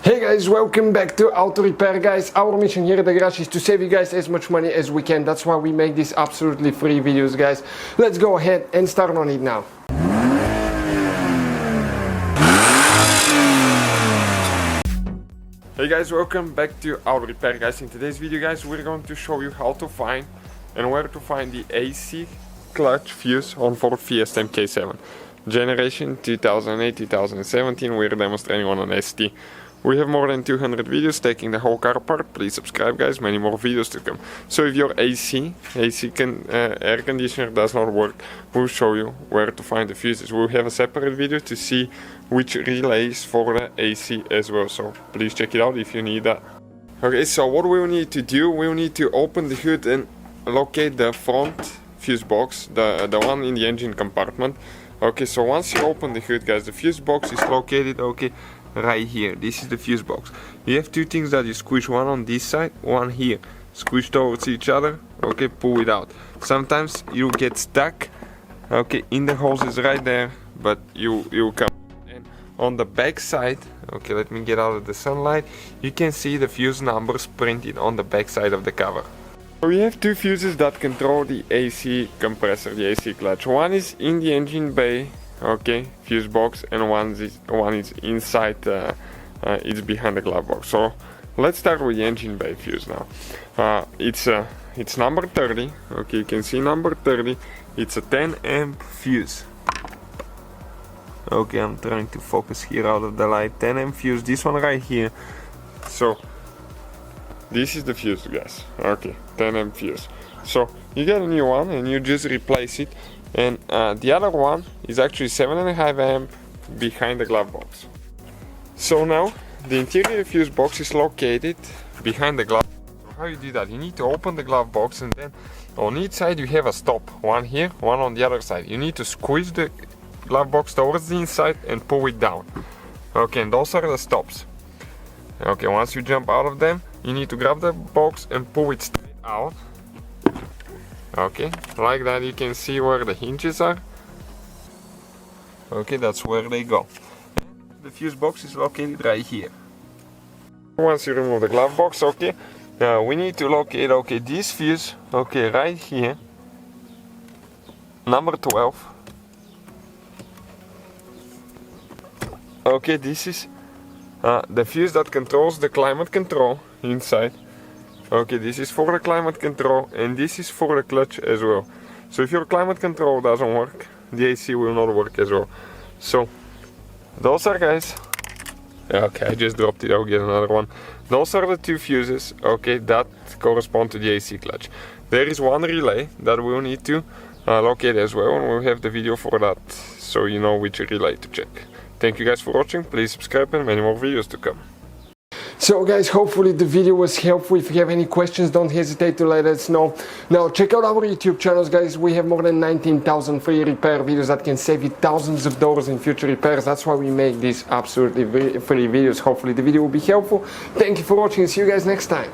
Hey guys, welcome back to Auto Repair. Guys, our mission here at the garage is to save you guys as much money as we can. That's why we make these absolutely free videos, guys. Let's go ahead and start on it now. Hey guys, welcome back to Auto Repair, guys. In today's video, guys, we're going to show you how to find and where to find the AC clutch fuse on Ford Fiesta MK7 generation 2008-2017. We're demonstrating on an ST. We have more than 200 videos taking the whole car apart. Please subscribe, guys, many more videos to come. So if your air conditioner does not work, we'll show you where to find the fuses. We'll have a separate video to see which relays for the AC as well, so please check it out if you need that. Okay, so what we'll need to do, we'll need to open the hood and locate the front fuse box, the one in the engine compartment. Okay, so once you open the hood, guys, the fuse box is located, okay, right here. This is the fuse box. You have two things that you squish, one on this side, one here. Squish towards each other, okay, pull it out. Sometimes you get stuck, okay, in the hoses right there, but you'll come. And on the back side, okay, let me get out of the sunlight, you can see the fuse numbers printed on the back side of the cover. We have two fuses that control the AC compressor, the AC clutch. One is in the engine bay, okay, fuse box, and one is inside, it's behind the glove box. So let's start with the engine bay fuse now. It's number 30, okay, you can see number 30. It's a 10 amp fuse. Okay, I'm trying to focus here out of the light. 10 amp fuse, this one right here. So this is the fuse, guys. Okay, 10 amp fuse. So you get a new one and you just replace it. And the other one is actually 7.5 amp behind the glove box. So now the interior fuse box is located behind the glove box. So how you do that? You need to open the glove box, and then on each side you have a stop. One here, one on the other side. You need to squeeze the glove box towards the inside and pull it down. Okay, and those are the stops. Okay, once you jump out of them, you need to grab the box and pull it straight out. Okay, like that. You can see where the hinges are. Okay, that's where they go. And the fuse box is located right here. Once you remove the glove box, okay, now we need to locate, okay, this fuse, okay, right here, number 12. Okay, this is the fuse that controls the climate control inside. Okay, this is for the climate control, and this is for the clutch as well. So if your climate control doesn't work, the AC will not work as well. So those are, guys, okay, I just dropped it, I'll get another one. Those are the two fuses, okay, that correspond to the AC clutch. There is one relay that we'll need to locate as well, and we'll have the video for that, so you know which relay to check. Thank you guys for watching. Please subscribe and many more videos to come. So guys, hopefully the video was helpful. If you have any questions, don't hesitate to let us know. Now check out our YouTube channels, guys. We have more than 19,000 free repair videos that can save you thousands of dollars in future repairs. That's why we make these absolutely free videos. Hopefully the video will be helpful. Thank you for watching. See you guys next time.